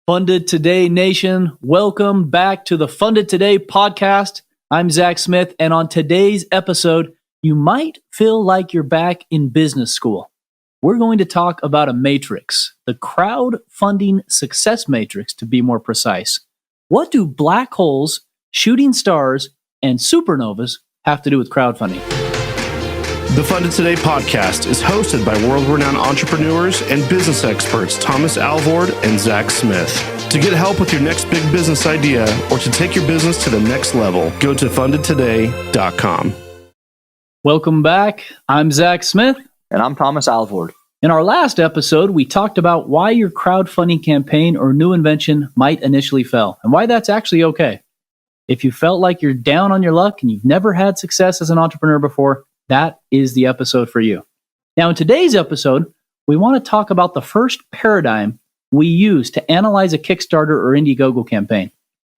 Funded Today Nation, welcome back to the Funded Today podcast. I'm Zach Smith, and on today's episode, you might feel like you're back in business school. We're going to talk about a matrix, the Crowdfunding Success Matrix, to be more precise. What do black holes, shooting stars, and supernovas have to do with crowdfunding? The Funded Today podcast is hosted by world-renowned entrepreneurs and business experts Thomas Alvord and Zach Smith. To get help with your next big business idea or to take your business to the next level, go to fundedtoday.com. Welcome back. I'm Zach Smith. And I'm Thomas Alvord. In our last episode, we talked about why your crowdfunding campaign or new invention might initially fail and why that's actually okay. If you felt like you're down on your luck and you've never had success as an entrepreneur before, that is the episode for you. Now, in today's episode, we want to talk about the first paradigm we use to analyze a Kickstarter or Indiegogo campaign.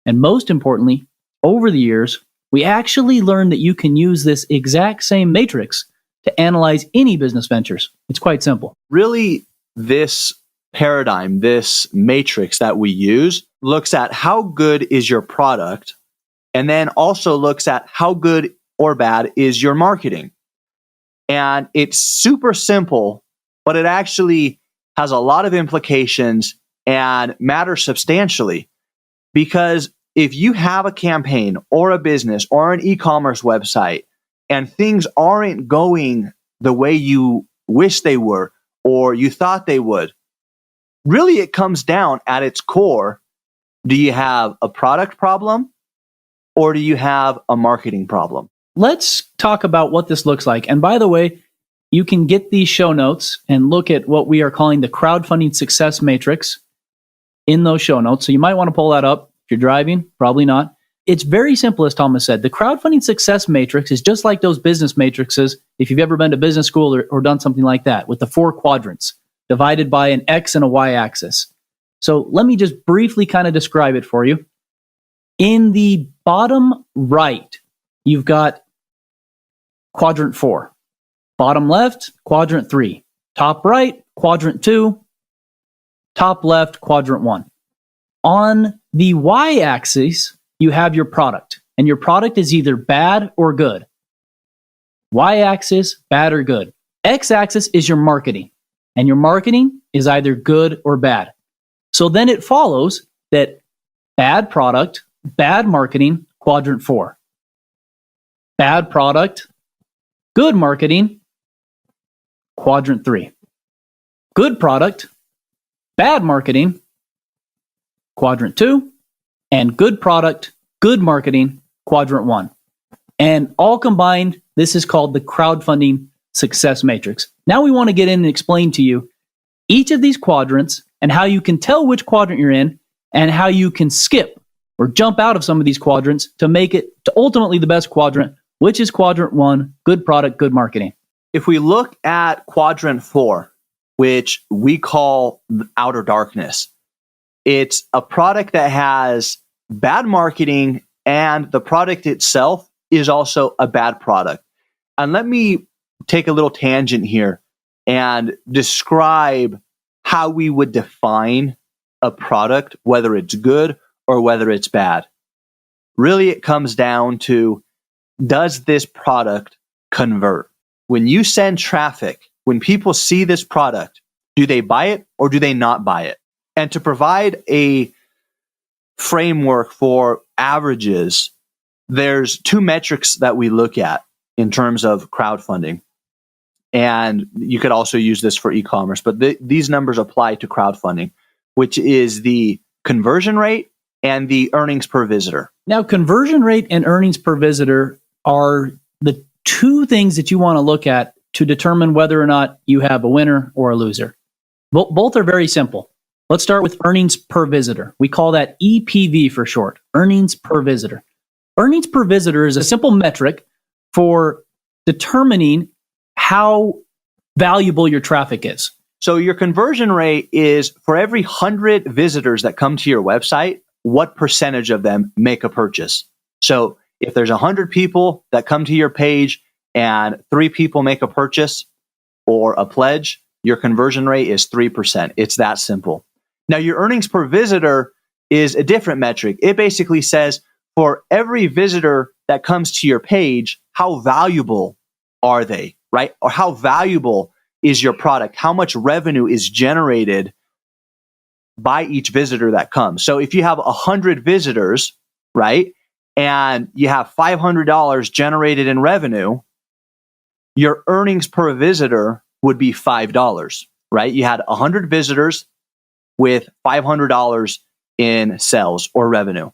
And most importantly, over the years, we actually learned that you can use this exact same matrix to analyze any business ventures. It's quite simple. Really, this paradigm, this matrix that we use, looks at how good is your product, and then also looks at how good or bad is your marketing. And it's super simple, but it actually has a lot of implications and matters substantially. Because if you have a campaign or a business or an e-commerce website and things aren't going the way you wish they were or you thought they would, really it comes down at its core. Do you have a product problem or do you have a marketing problem? Let's talk about what this looks like. And by the way, you can get these show notes and look at what we are calling the Crowdfunding Success Matrix in those show notes. So you might want to pull that up. If you're driving, probably not. It's very simple, as Thomas said. The Crowdfunding Success Matrix is just like those business matrices, if you've ever been to business school or done something like that, with the 4 quadrants divided by an X and a Y axis. So let me just briefly kind of describe it for you. In the bottom right, you've got quadrant 4. Bottom left, quadrant 3. Top right, quadrant 2. Top left, quadrant 1. On the Y-axis, you have your product. And your product is either bad or good. Y-axis, bad or good. X-axis is your marketing. And your marketing is either good or bad. So then it follows that bad product, bad marketing, quadrant 4. Bad product, good marketing, quadrant 3. Good product, bad marketing, quadrant 2. And good product, good marketing, quadrant 1. And all combined, this is called the Crowdfunding Success Matrix. Now we want to get in and explain to you each of these quadrants and how you can tell which quadrant you're in and how you can skip or jump out of some of these quadrants to make it to ultimately the best quadrant, which is quadrant 1, good product, good marketing. If we look at quadrant 4, which we call outer darkness, it's a product that has bad marketing and the product itself is also a bad product. And let me take a little tangent here and describe how we would define a product, whether it's good or whether it's bad. Really, it comes down to, does this product convert? When you send traffic, when people see this product, do they buy it or do they not buy it? And to provide a framework for averages, there's 2 metrics that we look at in terms of crowdfunding. And you could also use this for e-commerce, but these numbers apply to crowdfunding, which is the conversion rate and the earnings per visitor. Now, conversion rate and earnings per visitor are the 2 things that you want to look at to determine whether or not you have a winner or a loser. Both are very simple. Let's start with earnings per visitor. We call that EPV for short, earnings per visitor. Earnings per visitor is a simple metric for determining how valuable your traffic is. So your conversion rate is for every 100 visitors that come to your website, what percentage of them make a purchase? So if there's 100 people that come to your page and 3 people make a purchase or a pledge, your conversion rate is 3%. It's that simple. Now, your earnings per visitor is a different metric. It basically says for every visitor that comes to your page, how valuable are they, right? Or how valuable is your product? How much revenue is generated by each visitor that comes? So if you have 100 visitors, right, and you have $500 generated in revenue, your earnings per visitor would be $5, right? You had 100 visitors with $500 in sales or revenue.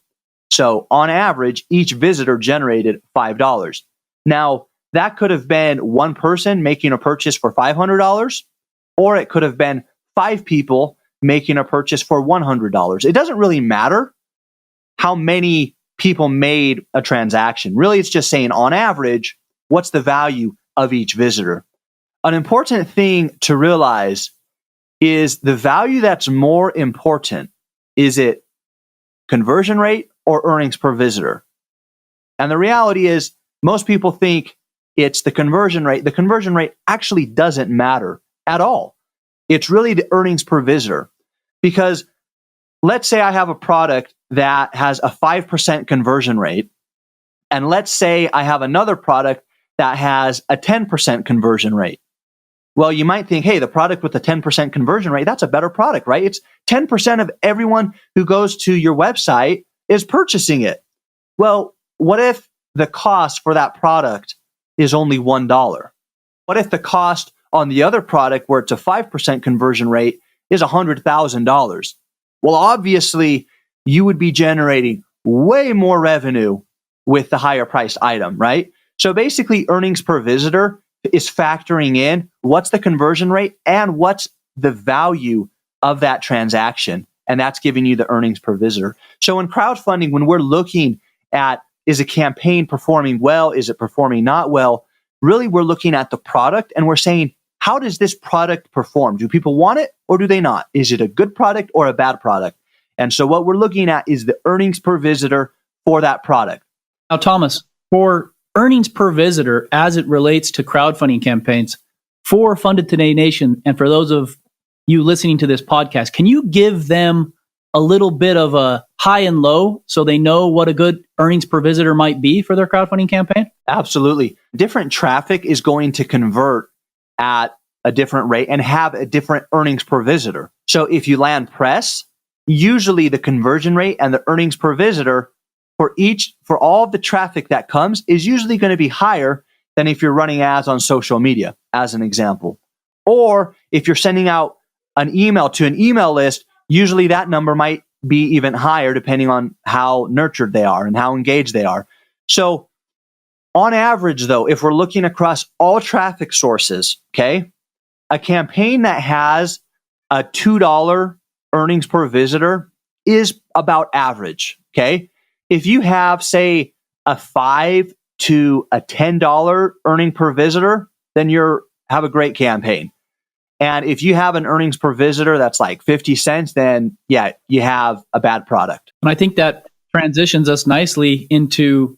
So on average, each visitor generated $5. Now, that could have been one person making a purchase for $500, or it could have been 5 people making a purchase for $100. It doesn't really matter how many people made a transaction. Really, it's just saying on average, what's the value of each visitor? An important thing to realize is the value that's more important. Is it conversion rate or earnings per visitor? And the reality is most people think it's the conversion rate. The conversion rate actually doesn't matter at all. It's really the earnings per visitor. Because let's say I have a product that has a 5% conversion rate, and let's say I have another product that has a 10% conversion rate. Well, you might think, hey, the product with a 10% conversion rate, that's a better product, right? It's 10% of everyone who goes to your website is purchasing it. Well, what if the cost for that product is only $1? What if the cost on the other product, where it's a 5% conversion rate, is $100,000? Well, obviously, you would be generating way more revenue with the higher priced item, right? So basically, earnings per visitor is factoring in what's the conversion rate and what's the value of that transaction. And that's giving you the earnings per visitor. So in crowdfunding, when we're looking at, is a campaign performing well? Is it performing not well? Really, we're looking at the product and we're saying, how does this product perform? Do people want it or do they not? Is it a good product or a bad product? And so what we're looking at is the earnings per visitor for that product. Now, Thomas, for earnings per visitor as it relates to crowdfunding campaigns for Funded Today Nation, and for those of you listening to this podcast, can you give them a little bit of a high and low so they know what a good earnings per visitor might be for their crowdfunding campaign? Absolutely. Different traffic is going to convert at a different rate and have a different earnings per visitor. So if you land press, usually the conversion rate and the earnings per visitor for all of the traffic that comes is usually going to be higher than if you're running ads on social media, as an example. Or if you're sending out an email to an email list, usually that number might be even higher depending on how nurtured they are and how engaged they are. So on average, though, if we're looking across all traffic sources, okay, a campaign that has a $2 earnings per visitor is about average, okay? If you have, say, a $5 to a $10 earning per visitor, then have a great campaign. And if you have an earnings per visitor that's like 50 cents, then yeah, you have a bad product. And I think that transitions us nicely into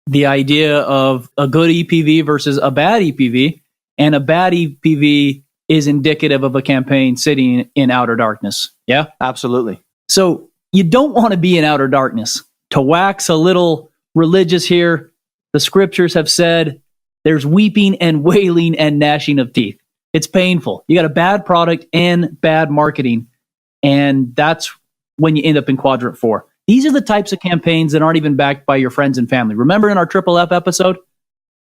the idea of a good EPV versus a bad EPV. And a bad EPV is indicative of a campaign sitting in outer darkness. Yeah? Absolutely. So you don't want to be in outer darkness. To wax a little religious here, the scriptures have said there's weeping and wailing and gnashing of teeth. It's painful. You got a bad product and bad marketing, and that's when you end up in quadrant 4. These are the types of campaigns that aren't even backed by your friends and family. Remember in our Triple F episode?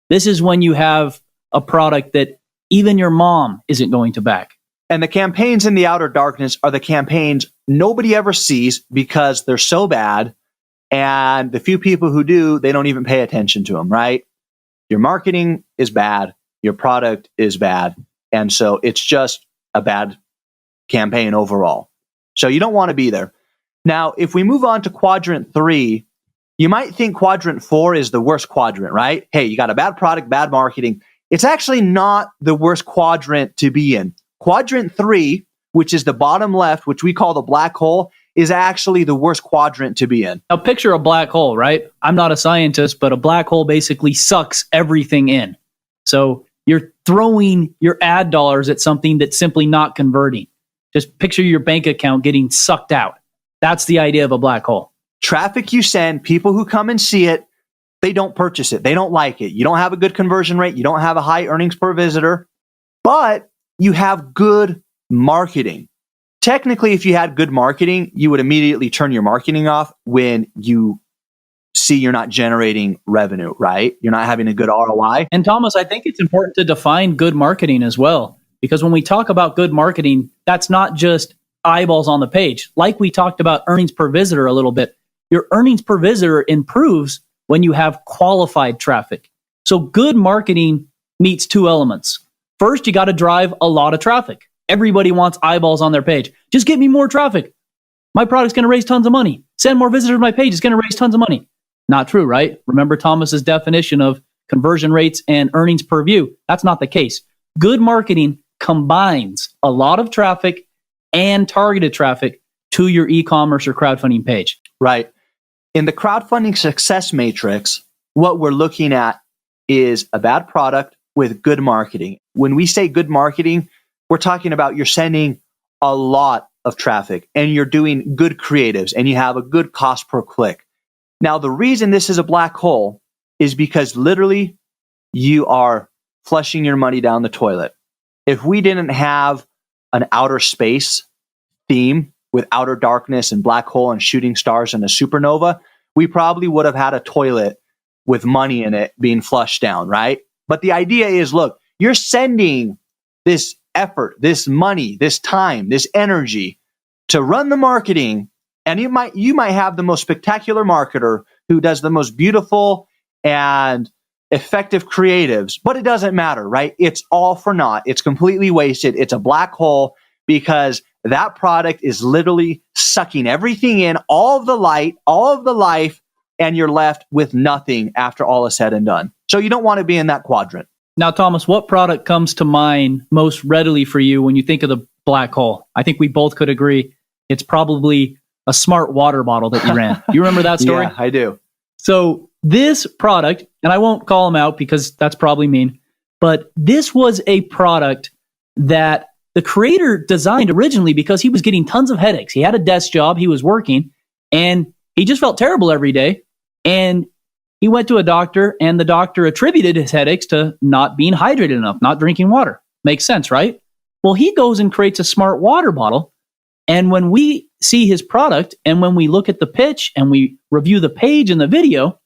This is when you have a product that even your mom isn't going to back. And the campaigns in the outer darkness are the campaigns nobody ever sees because they're so bad. And the few people who do, they don't even pay attention to them, right? Your marketing is bad. Your product is bad. And so it's just a bad campaign overall. So you don't want to be there. Now, if we move on to quadrant 3, you might think quadrant 4 is the worst quadrant, right? Hey, you got a bad product, bad marketing. It's actually not the worst quadrant to be in. Quadrant 3, which is the bottom left, which we call the black hole, is actually the worst quadrant to be in. Now picture a black hole, right? I'm not a scientist, but a black hole basically sucks everything in. So you're throwing your ad dollars at something that's simply not converting. Just picture your bank account getting sucked out. That's the idea of a black hole. Traffic you send, people who come and see it, they don't purchase it. They don't like it. You don't have a good conversion rate. You don't have a high earnings per visitor, but you have good marketing. Technically, if you had good marketing, you would immediately turn your marketing off when you see you're not generating revenue, right? You're not having a good ROI. And Thomas, I think it's important to define good marketing as well, because when we talk about good marketing, that's not just eyeballs on the page. Like we talked about earnings per visitor a little bit, your earnings per visitor improves when you have qualified traffic. So good marketing meets two elements. First, you got to drive a lot of traffic. Everybody wants eyeballs on their page. Just get me more traffic. My product's going to raise tons of money. Send more visitors to my page. It's going to raise tons of money. Not true, right? Remember Thomas's definition of conversion rates and earnings per view. That's not the case. Good marketing combines a lot of traffic and targeted traffic to your e-commerce or crowdfunding page. Right. In the crowdfunding success matrix, what we're looking at is a bad product with good marketing. When we say good marketing, we're talking about you're sending a lot of traffic and you're doing good creatives and you have a good cost per click. Now, the reason this is a black hole is because literally you are flushing your money down the toilet. If we didn't have an outer space theme with outer darkness and black hole and shooting stars and a supernova, we probably would have had a toilet with money in it being flushed down, right? But the idea is, look, you're sending this effort, this money, this time, this energy to run the marketing, and you might have the most spectacular marketer who does the most beautiful and effective creatives, but it doesn't matter, right? It's all for naught. It's completely wasted. It's a black hole because that product is literally sucking everything in, all of the light, all of the life, and you're left with nothing after all is said and done. So you don't want to be in that quadrant. Now, Thomas, what product comes to mind most readily for you when you think of the black hole? I think we both could agree it's probably a smart water bottle that you ran. You remember that story? Yeah, I do. So this product, and I won't call them out because that's probably mean, but this was a product that the creator designed originally because he was getting tons of headaches. He had a desk job, he was working, and he just felt terrible every day. And he went to a doctor, and the doctor attributed his headaches to not being hydrated enough, not drinking water. Makes sense, right? Well, he goes and creates a smart water bottle. And when we see his product, and when we look at the pitch and we review the page and the video,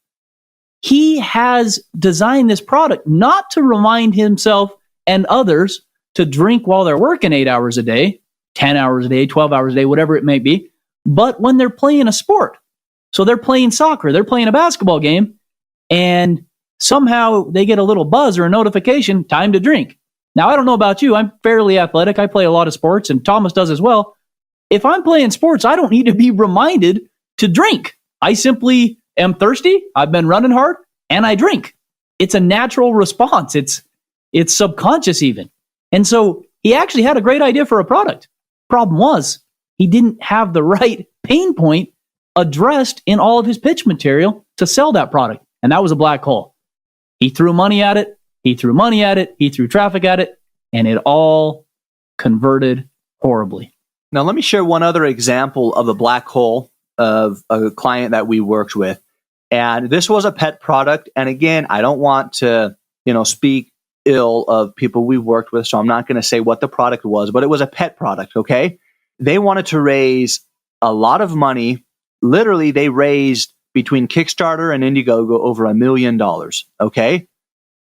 he has designed this product not to remind himself and others to drink while they're working 8 hours a day, 10 hours a day, 12 hours a day, whatever it may be, but when they're playing a sport. So they're playing soccer, they're playing a basketball game, and somehow they get a little buzz or a notification, time to drink. Now, I don't know about you. I'm fairly athletic. I play a lot of sports, and Thomas does as well. If I'm playing sports, I don't need to be reminded to drink. I simply am thirsty. I've been running hard, and I drink. It's a natural response. It's subconscious even. And so he actually had a great idea for a product. Problem was, he didn't have the right pain point addressed in all of his pitch material to sell that product. And that was a black hole. He threw money at it. He threw money at it. He threw traffic at it. And it all converted horribly. Now, let me share one other example of a black hole of a client that we worked with. And this was a pet product. And again, I don't want to, speak ill of people we've worked with. So I'm not going to say what the product was, but it was a pet product. Okay. They wanted to raise a lot of money. Literally, they raised between Kickstarter and Indiegogo over $1 million. Okay.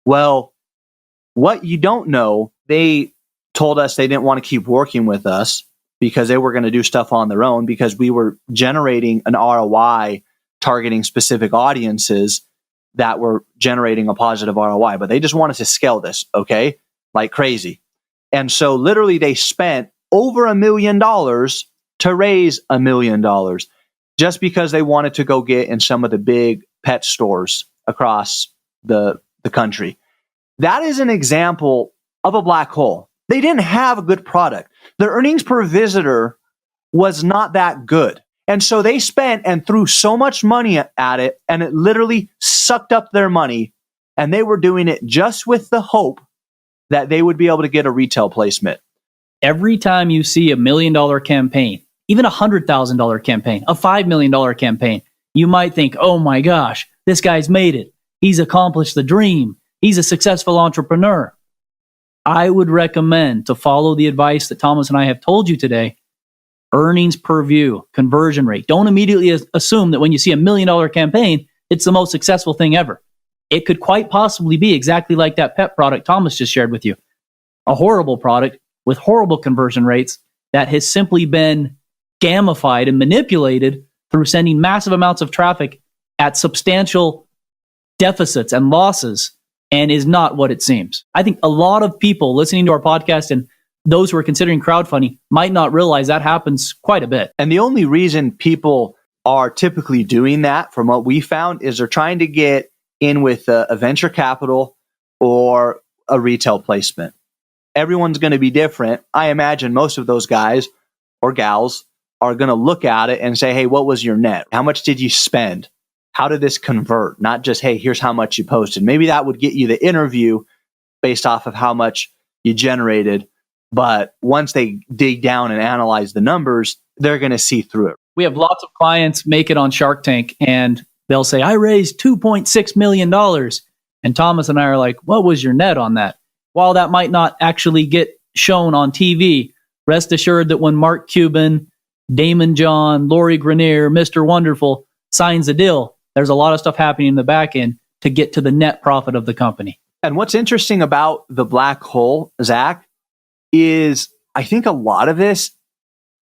Well, what you don't know, they told us they didn't want to keep working with us because they were going to do stuff on their own because we were generating an ROI targeting specific audiences that were generating a positive ROI, but they just wanted to scale this, okay, like crazy. And so literally they spent over $1 million to raise $1 million just because they wanted to go get in some of the big pet stores across the country. That is an example of a black hole. They didn't have a good product. Their earnings per visitor was not that good. And so they spent and threw so much money at it, and it literally sucked up their money. And they were doing it just with the hope that they would be able to get a retail placement. every time you see $1 million campaign, even $100,000 campaign, a $5 million campaign, you might think, oh my gosh, this guy's made it. He's accomplished the dream. He's a successful entrepreneur. I would recommend to follow the advice that Thomas and I have told you today. Earnings per view, conversion rate. Don't immediately assume that when you see $1 million campaign, it's the most successful thing ever. It could quite possibly be exactly like that pet product Thomas just shared with you. A horrible product with horrible conversion rates that has simply been gamified and manipulated through sending massive amounts of traffic at substantial deficits and losses, and is not what it seems. I think a lot of people listening to our podcast and those who are considering crowdfunding might not realize that happens quite a bit. And the only reason people are typically doing that, from what we found, is they're trying to get in with a venture capital or a retail placement. Everyone's going to be different. I imagine most of those guys or gals are going to look at it and say, hey, what was your net? How much did you spend? How did this convert? Not just, hey, here's how much you posted. Maybe that would get you the interview based off of how much you generated. But once they dig down and analyze the numbers, they're going to see through it. We have lots of clients make it on Shark Tank, and they'll say, I raised $2.6 million. And Thomas and I are like, what was your net on that? While that might not actually get shown on TV, rest assured that when Mark Cuban, Damon John, Lori Grenier, Mr. Wonderful signs a deal, there's a lot of stuff happening in the back end to get to the net profit of the company. And what's interesting about the black hole, Zach, is I think a lot of this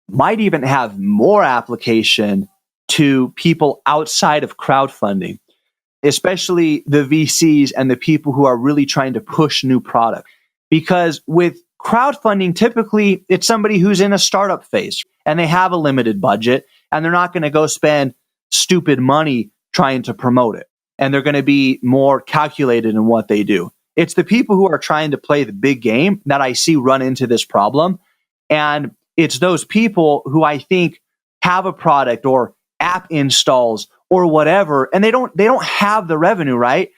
might even have more application to people outside of crowdfunding, especially the VCs and the people who are really trying to push new product. Because with crowdfunding, typically it's somebody who's in a startup phase and they have a limited budget and they're not going to go spend stupid money trying to promote it. And they're going to be more calculated in what they do. It's the people who are trying to play the big game that I see run into this problem. And it's those people who I think have a product or app installs or whatever, and they don't have the revenue, right?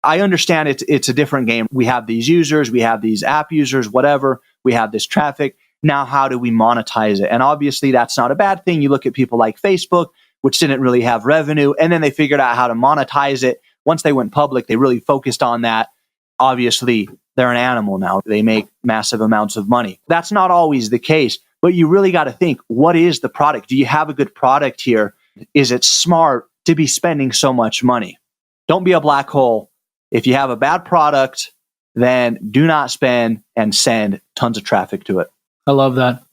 I understand it's a different game. We have these users, we have these app users, whatever. We have this traffic. Now, how do we monetize it? And obviously, that's not a bad thing. You look at people like Facebook, which didn't really have revenue, and then they figured out how to monetize it. Once they went public, they really focused on that. Obviously, they're an animal now. They make massive amounts of money. That's not always the case, but you really got to think, what is the product? Do you have a good product here? Is it smart to be spending so much money? Don't be a black hole. If you have a bad product, then do not spend and send tons of traffic to it. I love that.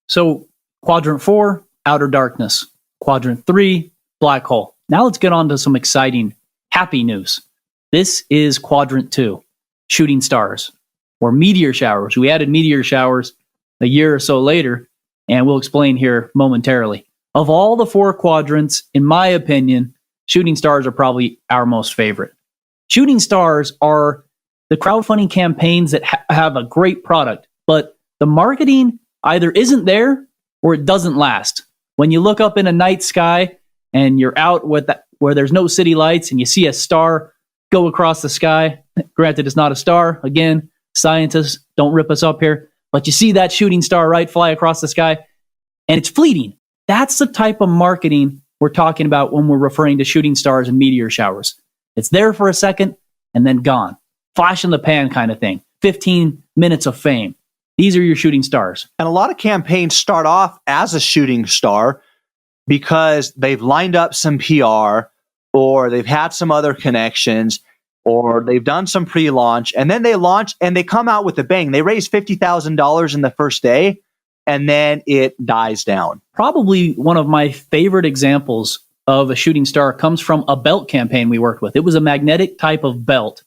So quadrant 4, outer darkness. Quadrant 3, black hole. Now let's get on to some exciting, happy news. This is quadrant 2, shooting stars or meteor showers. We added meteor showers a year or so later, and we'll explain here momentarily. Of all the 4 quadrants, in my opinion, shooting stars are probably our most favorite. Shooting stars are the crowdfunding campaigns that have a great product, but the marketing either isn't there or it doesn't last. When you look up in a night sky and you're out with that, where there's no city lights and you see a star go across the sky, granted it's not a star, again, scientists don't rip us up here, but you see that shooting star, right, fly across the sky and it's fleeting. That's the type of marketing we're talking about when we're referring to shooting stars and meteor showers. It's there for a second and then gone. Flash in the pan kind of thing. 15 minutes of fame. These are your shooting stars. And a lot of campaigns start off as a shooting star because they've lined up some PR or they've had some other connections or they've done some pre-launch and then they launch and they come out with a bang. They raise $50,000 in the first day and then it dies down. Probably one of my favorite examples of a shooting star comes from a belt campaign we worked with. It was a magnetic type of belt.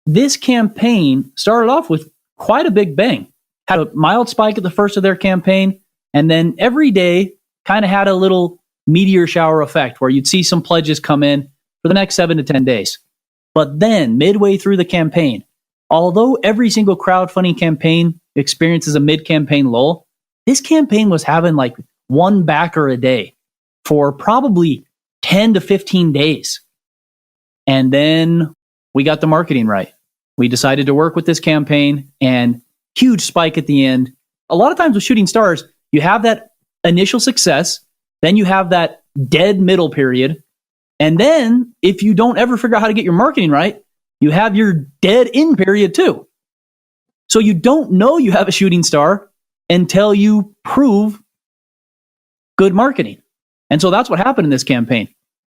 This campaign started off with quite a big bang. Had a mild spike at the first of their campaign, and then every day kind of had a little meteor shower effect where you'd see some pledges come in for the next 7 to 10 days. But then midway through the campaign, although every single crowdfunding campaign experiences a mid-campaign lull, this campaign was having like one backer a day for probably 10 to 15 days. And then we got the marketing right. We decided to work with this campaign and huge spike at the end. A lot of times with shooting stars, you have that initial success, then you have that dead middle period. And then if you don't ever figure out how to get your marketing right, you have your dead end period too. So you don't know you have a shooting star until you prove good marketing. And so that's what happened in this campaign.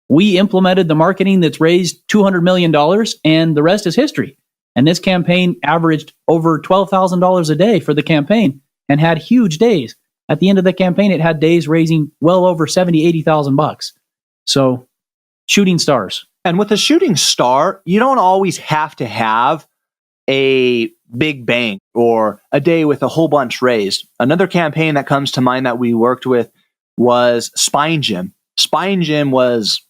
We implemented the marketing that's raised $200 million, and the rest is history. And this campaign averaged over $12,000 a day for the campaign and had huge days. At the end of the campaign, it had days raising well over $70,000, $80,000. So shooting stars. And with a shooting star, you don't always have to have a big bang or a day with a whole bunch raised. Another campaign that comes to mind that we worked with was Spine Gym. Spine Gym was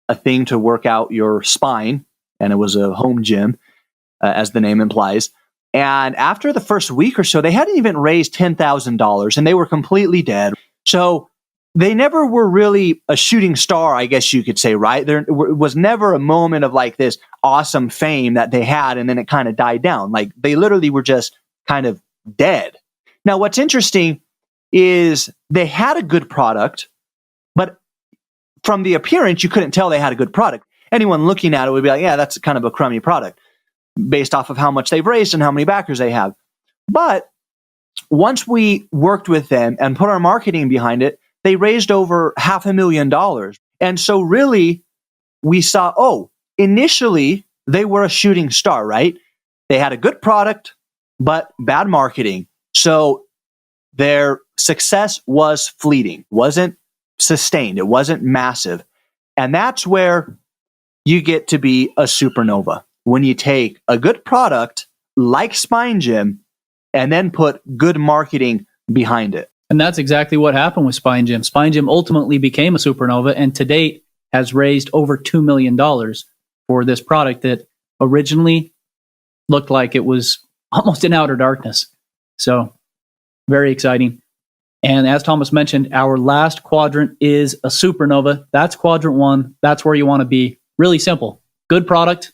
a thing to work out your spine, and it was a home gym, as the name implies. And after the first week or so, they hadn't even raised $10,000, and they were completely dead. So they never were really a shooting star, I guess you could say, right? There was never a moment of like this awesome fame that they had, and then it kind of died down. Like they literally were just kind of dead. Now, what's interesting is they had a good product, but from the appearance, you couldn't tell they had a good product. Anyone looking at it would be like, yeah, that's kind of a crummy product based off of how much they've raised and how many backers they have. But once we worked with them and put our marketing behind it, they raised over $500,000. And so really we saw, initially they were a shooting star, right? They had a good product, but bad marketing. So their success was fleeting, wasn't sustained. It wasn't massive. And that's where you get to be a supernova. When you take a good product like Spine Gym and then put good marketing behind it. And that's exactly what happened with Spine Gym. Spine Gym ultimately became a supernova, and to date has raised over $2 million for this product that originally looked like it was almost in outer darkness. So very exciting. And as Thomas mentioned, our last quadrant is a supernova. That's quadrant 1. That's where you want to be. Really simple. Good product.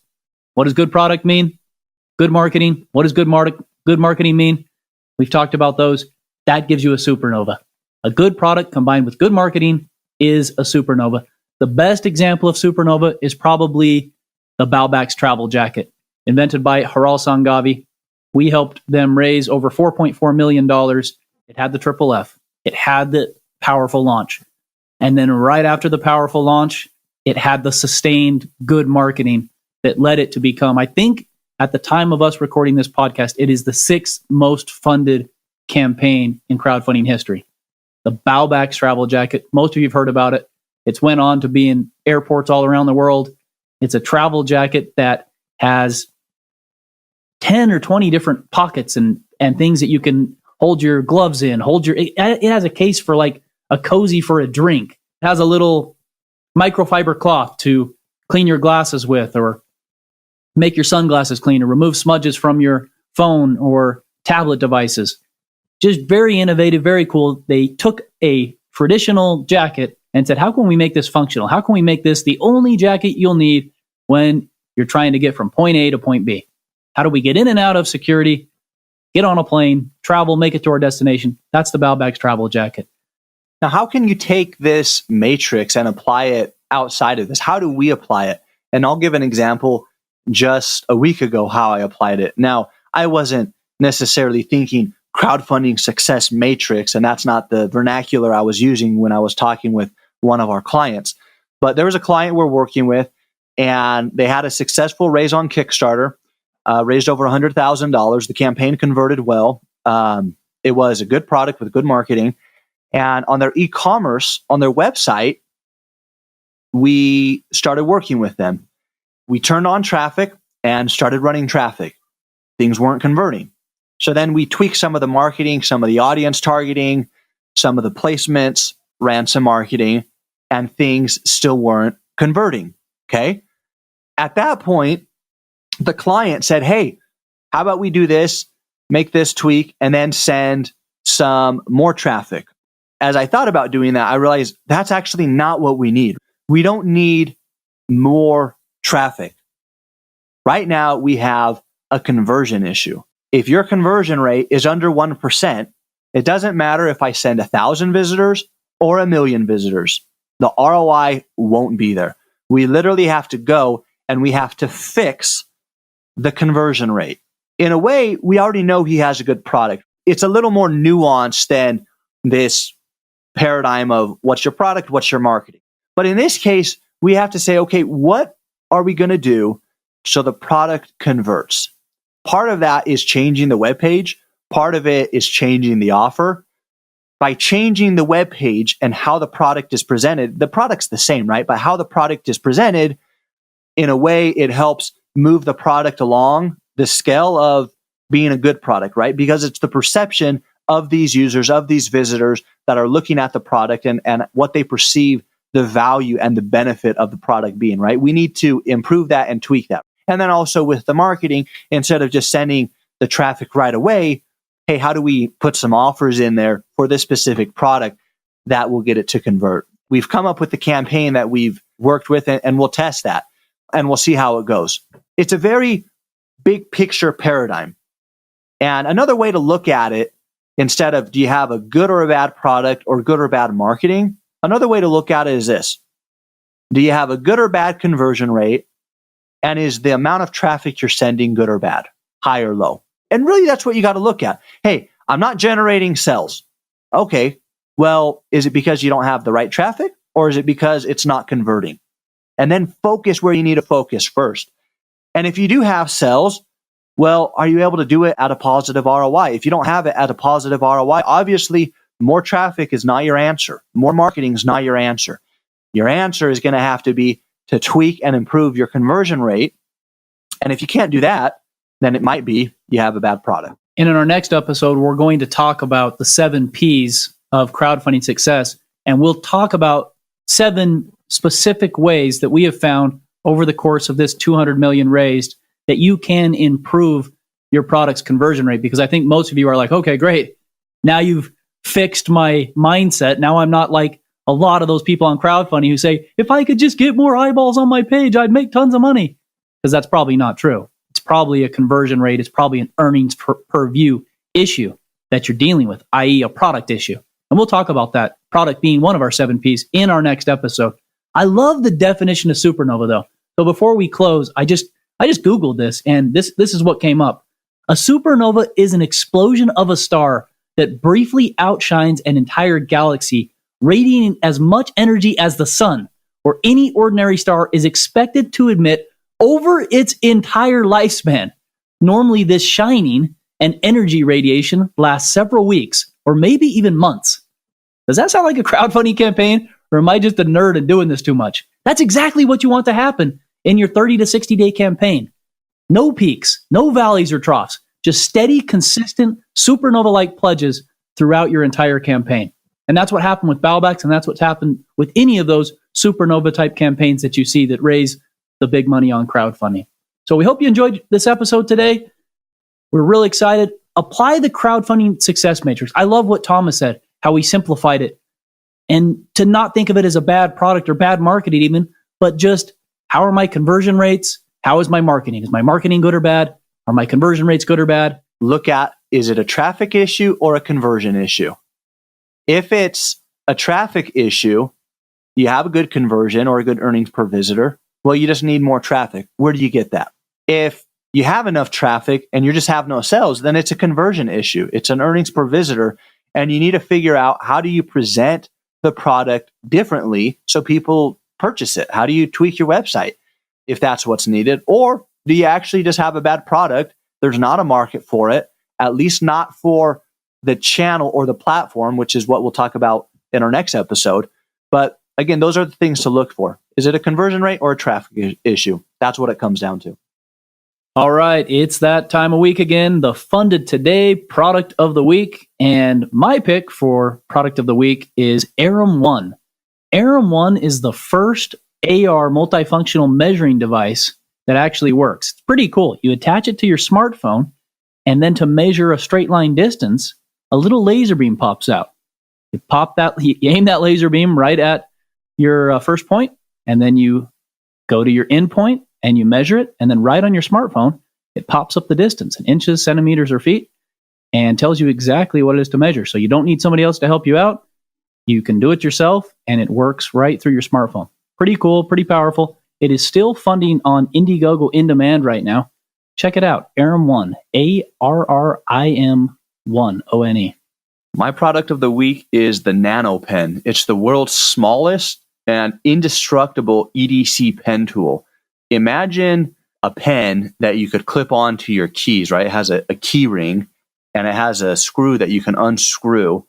What does good product mean? Good marketing. What does good marketing mean? We've talked about those. That gives you a supernova. A good product combined with good marketing is a supernova. The best example of supernova is probably the Baubax travel jacket, invented by Haral Sangavi. We helped them raise over $4.4 million. It had the triple F. It had the powerful launch. And then right after the powerful launch, it had the sustained good marketing that led it to become, I think, at the time of us recording this podcast, it is the 6th most funded campaign in crowdfunding history. The Baubax travel jacket, most of you have heard about it. It's went on to be in airports all around the world. It's a travel jacket that has 10 or 20 different pockets and things that you can hold your gloves in. It has a case for like a cozy for a drink. It has a little microfiber cloth to clean your glasses with, or make your sunglasses clean, or remove smudges from your phone or tablet devices. Just very innovative, very cool. They took a traditional jacket and said, how can we make this functional? How can we make this the only jacket you'll need when you're trying to get from point A to point B? How do we get in and out of security, get on a plane, travel, make it to our destination? That's the Baubax travel jacket. Now, how can you take this matrix and apply it outside of this? How do we apply it? And I'll give an example just a week ago how I applied it. Now, I wasn't necessarily thinking crowdfunding success matrix, and that's not the vernacular I was using when I was talking with one of our clients. But there was a client we're working with, and they had a successful raise on Kickstarter, raised over $100,000. The campaign converted well. It was a good product with good marketing. And on their e-commerce, on their website, we started working with them. We turned on traffic and started running traffic. Things weren't converting. So then we tweaked some of the marketing, some of the audience targeting, some of the placements, ran some marketing, and things still weren't converting. Okay. At that point, the client said, hey, how about we do this, make this tweak, and then send some more traffic. As I thought about doing that, I realized that's actually not what we need. We don't need more traffic. Right now, we have a conversion issue. If your conversion rate is under 1%, It doesn't matter if I send 1,000 visitors or 1,000,000 visitors. The ROI won't be there. We literally have to go and we have to fix the conversion rate. In a way, we already know he has a good product. It's a little more nuanced than this paradigm of what's your product, what's your marketing. But in this case, we have to say, okay, what are we going to do so the product converts? Part of that is changing the web page. Part of it is changing the offer. By changing the web page and how the product is presented, the product's the same, right? But how the product is presented, in a way, it helps move the product along the scale of being a good product, right? Because it's the perception of these users, of these visitors that are looking at the product and what they perceive the value and the benefit of the product being, right? We need to improve that and tweak that. And then also with the marketing, instead of just sending the traffic right away, hey, how do we put some offers in there for this specific product that will get it to convert? We've come up with the campaign that we've worked with, and we'll test that and we'll see how it goes. It's a very big picture paradigm. And another way to look at it, instead of do you have a good or a bad product or good or bad marketing, another way to look at it is this. Do you have a good or bad conversion rate? And is the amount of traffic you're sending good or bad, high or low? And really, that's what you got to look at. Hey, I'm not generating sales. Okay, well, is it because you don't have the right traffic, or is it because it's not converting? And then focus where you need to focus first. And if you do have sales, well, are you able to do it at a positive ROI? If you don't have it at a positive ROI, obviously, more traffic is not your answer. More marketing is not your answer. Your answer is going to have to be to tweak and improve your conversion rate. And if you can't do that, then it might be you have a bad product. And in our next episode, we're going to talk about the 7 Ps of crowdfunding success. And we'll talk about 7 specific ways that we have found over the course of this 200 million raised that you can improve your product's conversion rate. Because I think most of you are like, okay, great. Now you've fixed my mindset. Now I'm not like a lot of those people on crowdfunding who say, if I could just get more eyeballs on my page, I'd make tons of money. Because that's probably not true. It's probably a conversion rate. It's probably an earnings per view issue that you're dealing with, i.e. a product issue. And we'll talk about that product being one of our 7 Ps in our next episode. I love the definition of supernova though. So before we close, I just Googled this and this is what came up. A supernova is an explosion of a star that briefly outshines an entire galaxy, radiating as much energy as the sun or any ordinary star is expected to emit over its entire lifespan. Normally, this shining and energy radiation lasts several weeks or maybe even months. Does that sound like a crowdfunding campaign, or am I just a nerd and doing this too much? That's exactly what you want to happen in your 30 to 60 day campaign. No peaks, no valleys or troughs, just steady, consistent, supernova-like pledges throughout your entire campaign. And that's what happened with Baalbek's, and that's what's happened with any of those supernova-type campaigns that you see that raise the big money on crowdfunding. So we hope you enjoyed this episode today. We're really excited. Apply the crowdfunding success matrix. I love what Thomas said, how he simplified it. And to not think of it as a bad product or bad marketing even, but just how are my conversion rates? How is my marketing? Is my marketing good or bad? Are my conversion rates good or bad? Look at, is it a traffic issue or a conversion issue? If it's a traffic issue, you have a good conversion or a good earnings per visitor. Well, you just need more traffic. Where do you get that? If you have enough traffic and you just have no sales, then it's a conversion issue. It's an earnings per visitor. And you need to figure out, how do you present the product differently so people purchase it? How do you tweak your website if that's what's needed? Or do you actually just have a bad product? There's not a market for it, at least not for the channel or the platform, which is what we'll talk about in our next episode. But again, those are the things to look for. Is it a conversion rate or a traffic issue? That's what it comes down to. All right, it's that time of week again, the Funded Today Product of the Week. And my pick for Product of the Week is Aram One. Aram One is the first AR multifunctional measuring device that actually works. It's pretty cool. You attach it to your smartphone, and then to measure a straight line distance, a little laser beam pops out. You aim that laser beam right at your first point, and then you go to your end point and you measure it, and then right on your smartphone, it pops up the distance in inches, centimeters, or feet, and tells you exactly what it is to measure. So you don't need somebody else to help you out. You can do it yourself, and it works right through your smartphone. Pretty cool, pretty powerful. It is still funding on Indiegogo in demand right now. Check it out, ARRIM1, ARRIM1, ONE. My product of the week is the Nano Pen. It's the world's smallest and indestructible EDC pen tool. Imagine a pen that you could clip onto your keys, right? It has a key ring, and it has a screw that you can unscrew.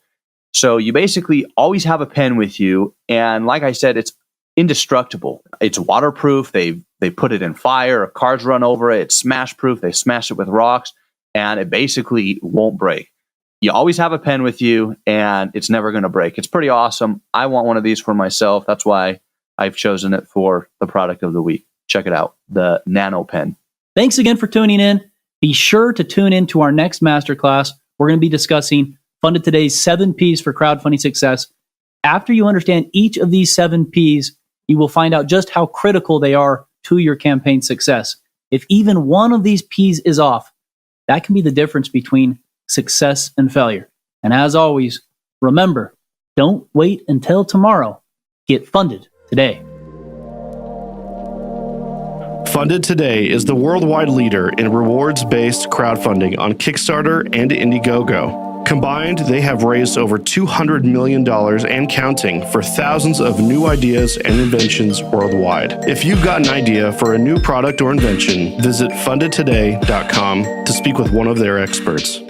So you basically always have a pen with you. And like I said, it's indestructible. It's waterproof. They put it in fire. Cars run over it. It's smash proof. They smash it with rocks, and it basically won't break. You always have a pen with you, and it's never going to break. It's pretty awesome. I want one of these for myself. That's why I've chosen it for the product of the week. Check it out, the Nano Pen. Thanks again for tuning in. Be sure to tune in to our next masterclass. We're going to be discussing Funded Today's 7 Ps for crowdfunding success. After you understand each of these 7 Ps, you will find out just how critical they are to your campaign success. If even one of these Ps is off, that can be the difference between success and failure. And as always, remember, don't wait until tomorrow. Get funded today. Funded Today is the worldwide leader in rewards-based crowdfunding on Kickstarter and Indiegogo. Combined, they have raised over $200 million and counting for thousands of new ideas and inventions worldwide. If you've got an idea for a new product or invention, visit fundedtoday.com to speak with one of their experts.